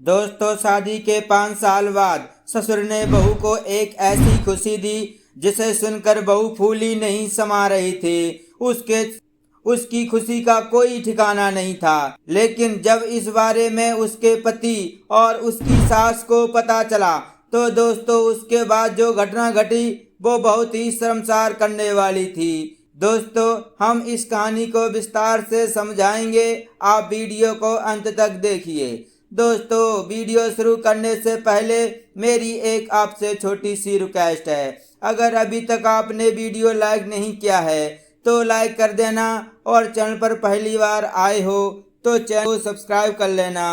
दोस्तों, शादी के 5 साल बाद ससुर ने बहू को एक ऐसी खुशी दी जिसे सुनकर बहू फूली नहीं समा रही थी। उसकी खुशी का कोई ठिकाना नहीं था। लेकिन जब इस बारे में उसके पति और उसकी सास को पता चला तो दोस्तों, उसके बाद जो घटना घटी वो बहुत ही शर्मसार करने वाली थी। दोस्तों, हम इस कहानी को विस्तार से समझाएंगे, आप वीडियो को अंत तक देखिए। दोस्तों, वीडियो शुरू करने से पहले मेरी एक आपसे छोटी सी रिक्वेस्ट है। अगर अभी तक आपने वीडियो लाइक नहीं किया है तो लाइक कर देना, और चैनल पर पहली बार आए हो तो चैनल को सब्सक्राइब कर लेना।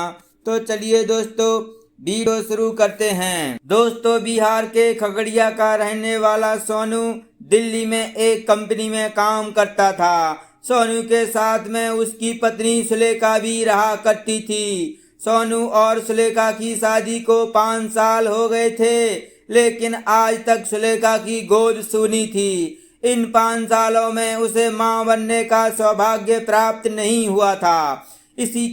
तो चलिए दोस्तों, वीडियो शुरू करते हैं। दोस्तों, बिहार के खगड़िया का रहने वाला सोनू दिल्ली में एक कंपनी में काम करता था। सोनू के साथ में उसकी पत्नी सुलेखा भी रहा करती थी। सोनू और सुलेखा की शादी को 5 साल हो गए थे, लेकिन आज तक सुलेखा की गोद सूनी थी। इन 5 सालों में उसे मां बनने का सौभाग्य प्राप्त नहीं हुआ था। इसी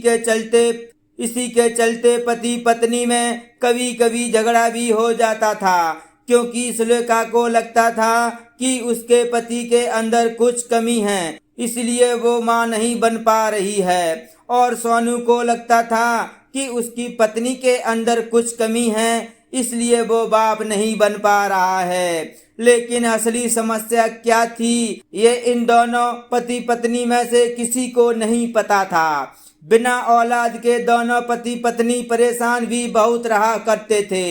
के चलते पति पत्नी में कभी कभी झगड़ा भी हो जाता था, क्योंकि सुलेखा को लगता था कि उसके पति के अंदर कुछ कमी है, इसलिए वो मां नहीं बन पा रही है। और सोनू को लगता था कि उसकी पत्नी के अंदर कुछ कमी है, इसलिए वो बाप नहीं बन पा रहा है। लेकिन असली समस्या क्या थी, ये इन दोनों पति पत्नी में से किसी को नहीं पता था। बिना औलाद के दोनों पति पत्नी परेशान भी बहुत रहा करते थे।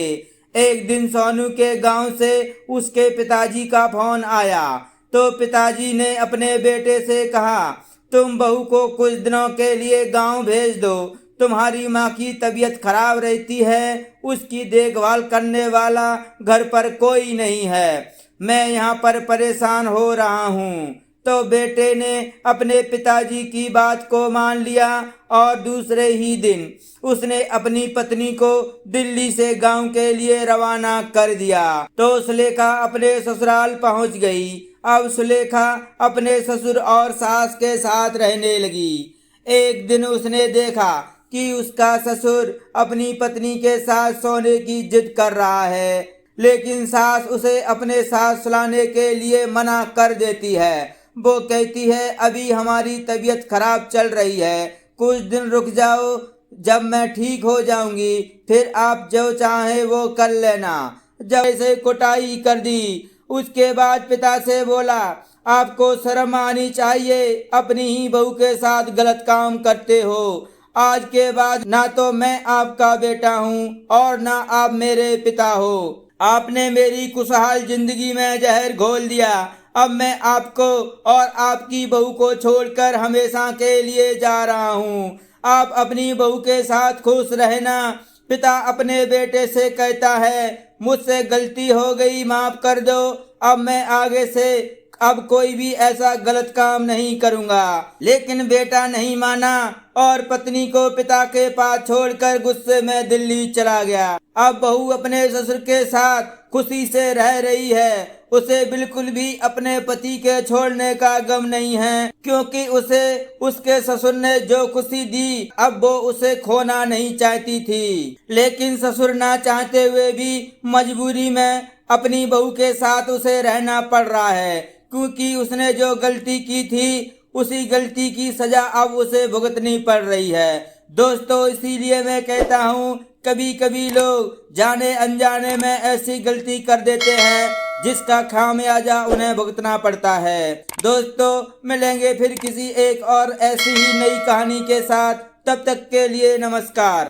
एक दिन सोनू के गांव से उसके पिताजी का फोन आया तो पिताजी ने अपने बेटे से कहा, तुम बहू को कुछ दिनों के लिए गांव भेज दो। तुम्हारी माँ की तबीयत खराब रहती है, उसकी देखभाल करने वाला घर पर कोई नहीं है। मैं यहाँ पर परेशान हो रहा हूँ। तो बेटे ने अपने पिताजी की बात को मान लिया और दूसरे ही दिन उसने अपनी पत्नी को दिल्ली से गांव के लिए रवाना कर दिया। तो सुलेखा अपने ससुराल पहुंच गई। अब सुलेखा अपने ससुर और सास के साथ रहने लगी। एक दिन उसने देखा कि उसका ससुर अपनी पत्नी के साथ सोने की जिद कर रहा है, लेकिन सास उसे अपने साथ सुलाने के लिए मना कर देती है। वो कहती है, अभी हमारी तबीयत खराब चल रही है, कुछ दिन रुक जाओ, जब मैं ठीक हो जाऊंगी फिर आप जो चाहे वो कर लेना। जब ऐसे कुटाई कर दी, उसके बाद पिता से बोला, आपको शर्म आनी चाहिए, अपनी ही बहू के साथ गलत काम करते हो। आज के बाद ना तो मैं आपका बेटा हूँ और ना आप मेरे पिता हो। आपने मेरी खुशहाल जिंदगी में जहर घोल दिया। अब मैं आपको और आपकी बहू को छोड़कर हमेशा के लिए जा रहा हूँ। आप अपनी बहू के साथ खुश रहना। पिता अपने बेटे से कहता है, मुझसे गलती हो गई, माफ कर दो। अब मैं आगे से अब कोई भी ऐसा गलत काम नहीं करूंगा। लेकिन बेटा नहीं माना और पत्नी को पिता के पास छोड़कर गुस्से में दिल्ली चला गया। अब बहू अपने ससुर के साथ खुशी से रह रही है। उसे बिल्कुल भी अपने पति के छोड़ने का गम नहीं है, क्योंकि उसे उसके ससुर ने जो खुशी दी अब वो उसे खोना नहीं चाहती थी। लेकिन ससुर ना चाहते हुए भी मजबूरी में अपनी बहू के साथ उसे रहना पड़ रहा है, क्योंकि उसने जो गलती की थी उसी गलती की सजा अब उसे भुगतनी पड़ रही है। दोस्तों, इसीलिए मैं कहता हूँ, कभी कभी लोग जाने अनजाने में ऐसी गलती कर देते हैं जिसका खामियाजा उन्हें भुगतना पड़ता है। दोस्तों, मिलेंगे फिर किसी एक और ऐसी ही नई कहानी के साथ। तब तक के लिए नमस्कार।